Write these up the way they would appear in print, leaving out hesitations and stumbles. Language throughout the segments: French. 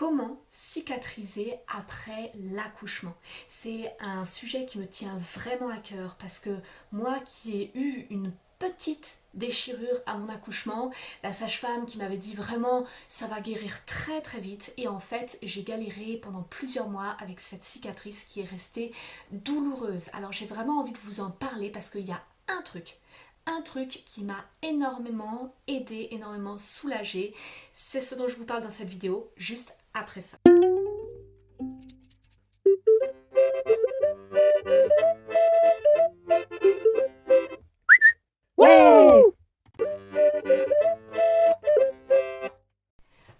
Comment cicatriser après l'accouchement? C'est un sujet qui me tient vraiment à cœur parce que moi qui ai eu une petite déchirure à mon accouchement, la sage-femme qui m'avait dit vraiment ça va guérir très très vite et en fait j'ai galéré pendant plusieurs mois avec cette cicatrice qui est restée douloureuse. Alors j'ai vraiment envie de vous en parler parce qu'il y a un truc qui m'a énormément aidé, énormément soulagée. C'est ce dont je vous parle dans cette vidéo, juste après ça. Ouais!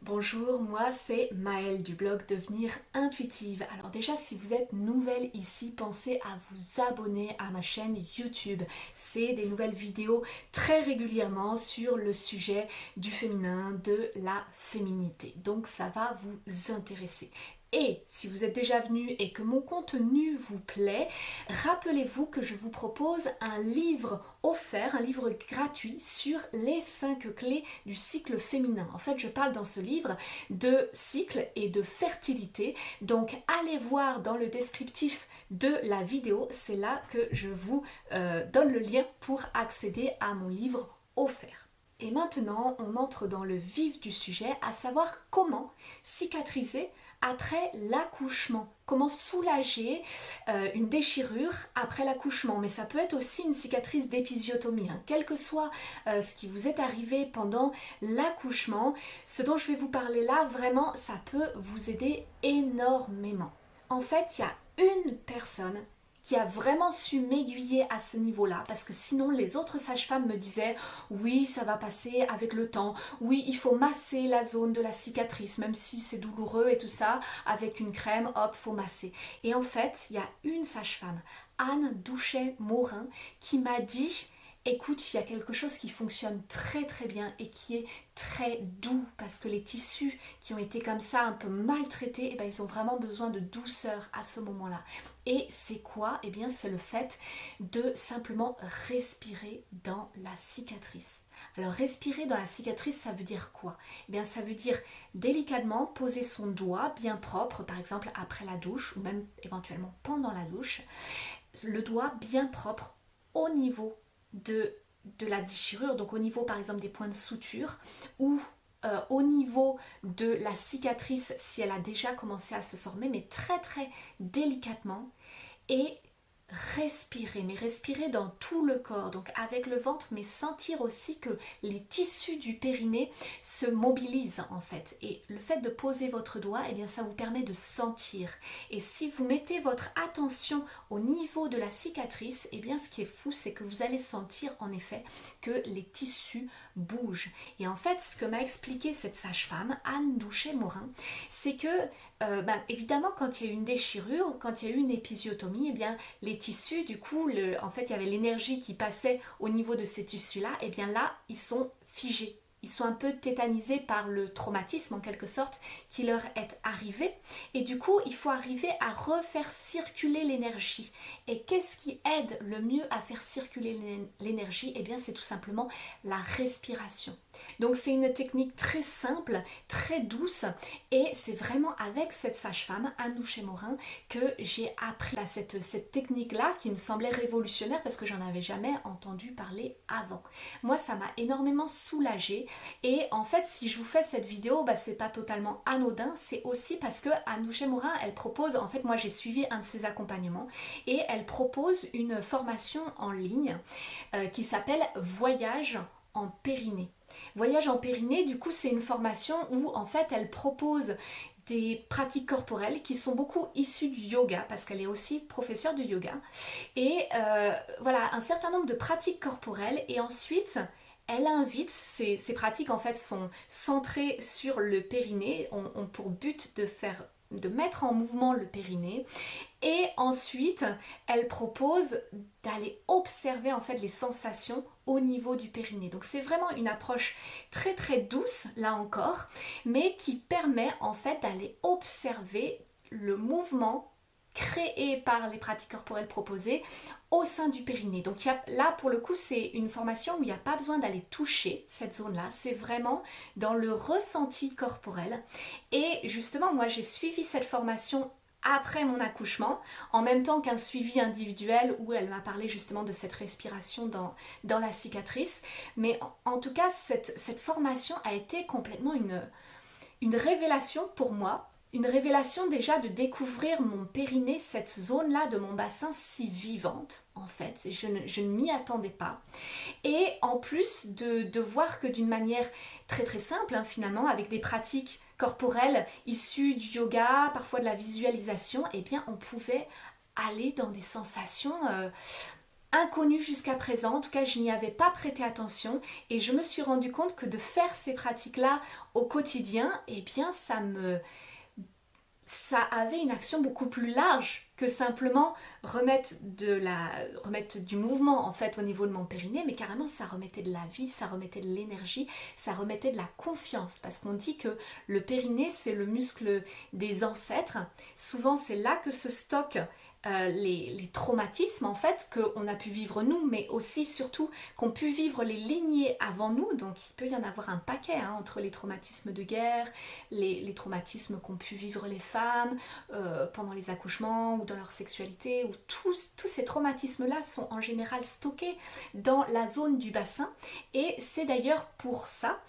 Bonjour, moi c'est Maëlle du blog Devenir Intuitive. Alors déjà si vous êtes nouvelle ici, pensez à vous abonner à ma chaîne YouTube. C'est des nouvelles vidéos très régulièrement sur le sujet du féminin, de la féminité. Donc ça va vous intéresser. Et si vous êtes déjà venu et que mon contenu vous plaît, rappelez-vous que je vous propose un livre offert, un livre gratuit sur les 5 clés du cycle féminin. En fait, je parle dans ce livre de cycle et de fertilité. Donc, allez voir dans le descriptif de la vidéo, c'est là que je vous donne le lien pour accéder à mon livre offert. Et maintenant, on entre dans le vif du sujet, à savoir comment cicatriser après l'accouchement. Comment soulager une déchirure après l'accouchement. Mais ça peut être aussi une cicatrice d'épisiotomie. Quel que soit ce qui vous est arrivé pendant l'accouchement, ce dont je vais vous parler là, vraiment, ça peut vous aider énormément. En fait, il y a une personne qui a vraiment su m'aiguiller à ce niveau-là, parce que sinon les autres sages-femmes me disaient oui, ça va passer avec le temps, oui, il faut masser la zone de la cicatrice, même si c'est douloureux et tout ça, avec une crème, hop, faut masser. Et en fait, il y a une sage-femme, Anne Douchet-Morin, qui m'a dit écoute, il y a quelque chose qui fonctionne très très bien et qui est très doux parce que les tissus qui ont été comme ça un peu maltraités, eh ben, ils ont vraiment besoin de douceur à ce moment-là. Et c'est quoi? Eh bien, c'est le fait de simplement respirer dans la cicatrice. Alors, respirer dans la cicatrice, ça veut dire quoi? Eh bien, ça veut dire délicatement poser son doigt bien propre, par exemple après la douche ou même éventuellement pendant la douche, le doigt bien propre au niveau de la déchirure, donc au niveau par exemple des points de suture ou au niveau de la cicatrice si elle a déjà commencé à se former, mais très très délicatement, et respirer, mais respirer dans tout le corps, donc avec le ventre, mais sentir aussi que les tissus du périnée se mobilisent en fait. Et le fait de poser votre doigt, eh bien ça vous permet de sentir. Et si vous mettez votre attention au niveau de la cicatrice, eh bien ce qui est fou, c'est que vous allez sentir en effet que les tissus bougent. Et en fait, ce que m'a expliqué cette sage-femme, Anne Douchet-Morin, c'est que évidemment, quand il y a eu une déchirure, quand il y a eu une épisiotomie, eh bien, les tissus, du coup, en fait, il y avait l'énergie qui passait au niveau de ces tissus-là, et bien là, ils sont figés. Ils sont un peu tétanisés par le traumatisme, en quelque sorte, qui leur est arrivé. Et du coup, il faut arriver à refaire circuler l'énergie. Et qu'est-ce qui aide le mieux à faire circuler l'énergie? Eh bien, c'est tout simplement la respiration. Donc, c'est une technique très simple, très douce, et c'est vraiment avec cette sage-femme, Anne Douchet-Morin, que j'ai appris cette technique-là qui me semblait révolutionnaire parce que j'en avais jamais entendu parler avant. Moi, ça m'a énormément soulagée. Et en fait, si je vous fais cette vidéo, c'est pas totalement anodin, c'est aussi parce que Anne Douchet-Morin, elle propose, en fait, moi j'ai suivi un de ses accompagnements, et elle propose une formation en ligne qui s'appelle Voyage en périnée. Voyage en périnée, du coup, c'est une formation où en fait elle propose des pratiques corporelles qui sont beaucoup issues du yoga, parce qu'elle est aussi professeure de yoga, et voilà, un certain nombre de pratiques corporelles, et ensuite elle invite, ces pratiques en fait sont centrées sur le périnée, ont pour but de mettre en mouvement le périnée, et ensuite elle propose d'aller observer en fait les sensations au niveau du périnée. Donc c'est vraiment une approche très très douce là encore, mais qui permet en fait d'aller observer le mouvement créée par les pratiques corporelles proposées au sein du périnée. Donc là pour le coup c'est une formation où il n'y a pas besoin d'aller toucher cette zone-là, c'est vraiment dans le ressenti corporel. Et justement moi j'ai suivi cette formation après mon accouchement, en même temps qu'un suivi individuel où elle m'a parlé justement de cette respiration dans la cicatrice. Mais en tout cas, cette formation a été complètement une révélation pour moi. Une révélation déjà de découvrir mon périnée, cette zone-là de mon bassin si vivante en fait. Je ne m'y attendais pas. Et en plus de voir que d'une manière très très simple finalement, avec des pratiques corporelles issues du yoga, parfois de la visualisation, eh bien on pouvait aller dans des sensations inconnues jusqu'à présent. En tout cas, je n'y avais pas prêté attention et je me suis rendu compte que de faire ces pratiques-là au quotidien, eh bien ça avait une action beaucoup plus large que simplement remettre du mouvement en fait au niveau de mon périnée, mais carrément ça remettait de la vie, ça remettait de l'énergie, ça remettait de la confiance, parce qu'on dit que le périnée c'est le muscle des ancêtres. Souvent c'est là que se stockent les traumatismes en fait qu'on a pu vivre nous, mais aussi surtout qu'ont pu vivre les lignées avant nous. Donc il peut y en avoir un paquet entre les traumatismes de guerre, les traumatismes qu'ont pu vivre les femmes pendant les accouchements ou dans leur sexualité, où tous ces traumatismes là sont en général stockés dans la zone du bassin. Et c'est d'ailleurs pour ça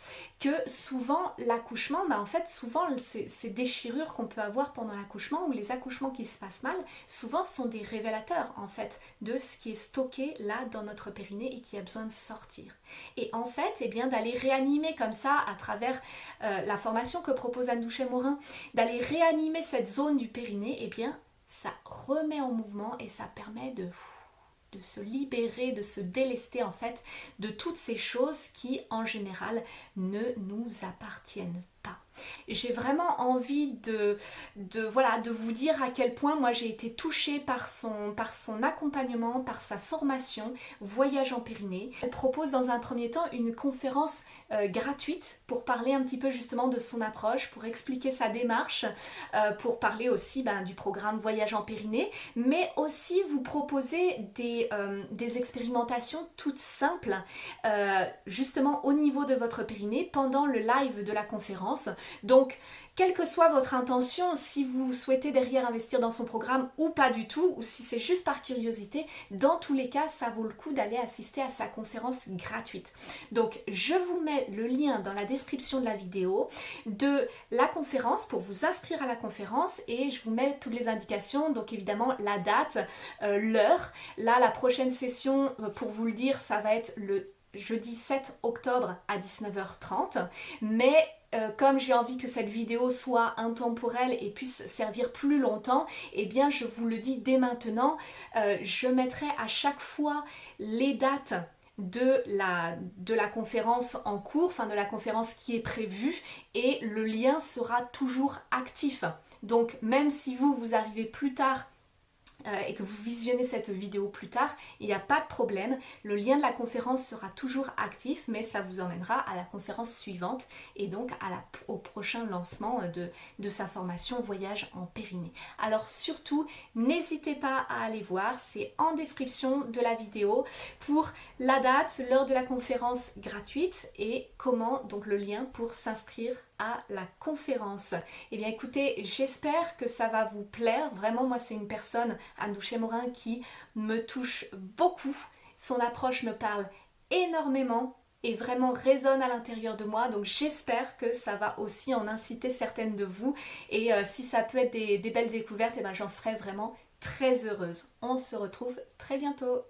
que souvent l'accouchement, en fait souvent ces déchirures qu'on peut avoir pendant l'accouchement ou les accouchements qui se passent mal, souvent sont des révélateurs en fait de ce qui est stocké là dans notre périnée et qui a besoin de sortir. Et en fait, eh bien d'aller réanimer comme ça à travers la formation que propose Anne Douchet-Morin, d'aller réanimer cette zone du périnée, eh bien ça remet en mouvement et ça permet de se libérer, de se délester en fait de toutes ces choses qui en général ne nous appartiennent pas. J'ai vraiment envie de vous dire à quel point moi j'ai été touchée par son accompagnement, par sa formation Voyage en Périnée. Elle propose dans un premier temps une conférence gratuite pour parler un petit peu justement de son approche, pour expliquer sa démarche, pour parler aussi du programme Voyage en Périnée, mais aussi vous proposer des expérimentations toutes simples justement au niveau de votre périnée pendant le live de la conférence. Donc, quelle que soit votre intention, si vous souhaitez derrière investir dans son programme ou pas du tout, ou si c'est juste par curiosité, dans tous les cas, ça vaut le coup d'aller assister à sa conférence gratuite. Donc, je vous mets le lien dans la description de la vidéo de la conférence pour vous inscrire à la conférence et je vous mets toutes les indications, donc évidemment la date, l'heure. Là, la prochaine session, pour vous le dire, ça va être le jeudi 7 octobre à 19h30, mais comme j'ai envie que cette vidéo soit intemporelle et puisse servir plus longtemps, eh bien je vous le dis dès maintenant, je mettrai à chaque fois les dates de la conférence en cours, enfin de la conférence qui est prévue, et le lien sera toujours actif. Donc même si vous arrivez plus tard et que vous visionnez cette vidéo plus tard, il n'y a pas de problème, le lien de la conférence sera toujours actif, mais ça vous emmènera à la conférence suivante et donc au prochain lancement de sa formation Voyage en Périnée. Alors surtout, n'hésitez pas à aller voir, c'est en description de la vidéo pour la date, l'heure de la conférence gratuite et comment, donc le lien pour s'inscrire à la conférence. Eh bien écoutez, j'espère que ça va vous plaire. Vraiment, moi c'est une personne, Anne Douchet-Morin, qui me touche beaucoup. Son approche me parle énormément et vraiment résonne à l'intérieur de moi. Donc j'espère que ça va aussi en inciter certaines de vous. Et si ça peut être des belles découvertes, eh bien j'en serais vraiment très heureuse. On se retrouve très bientôt.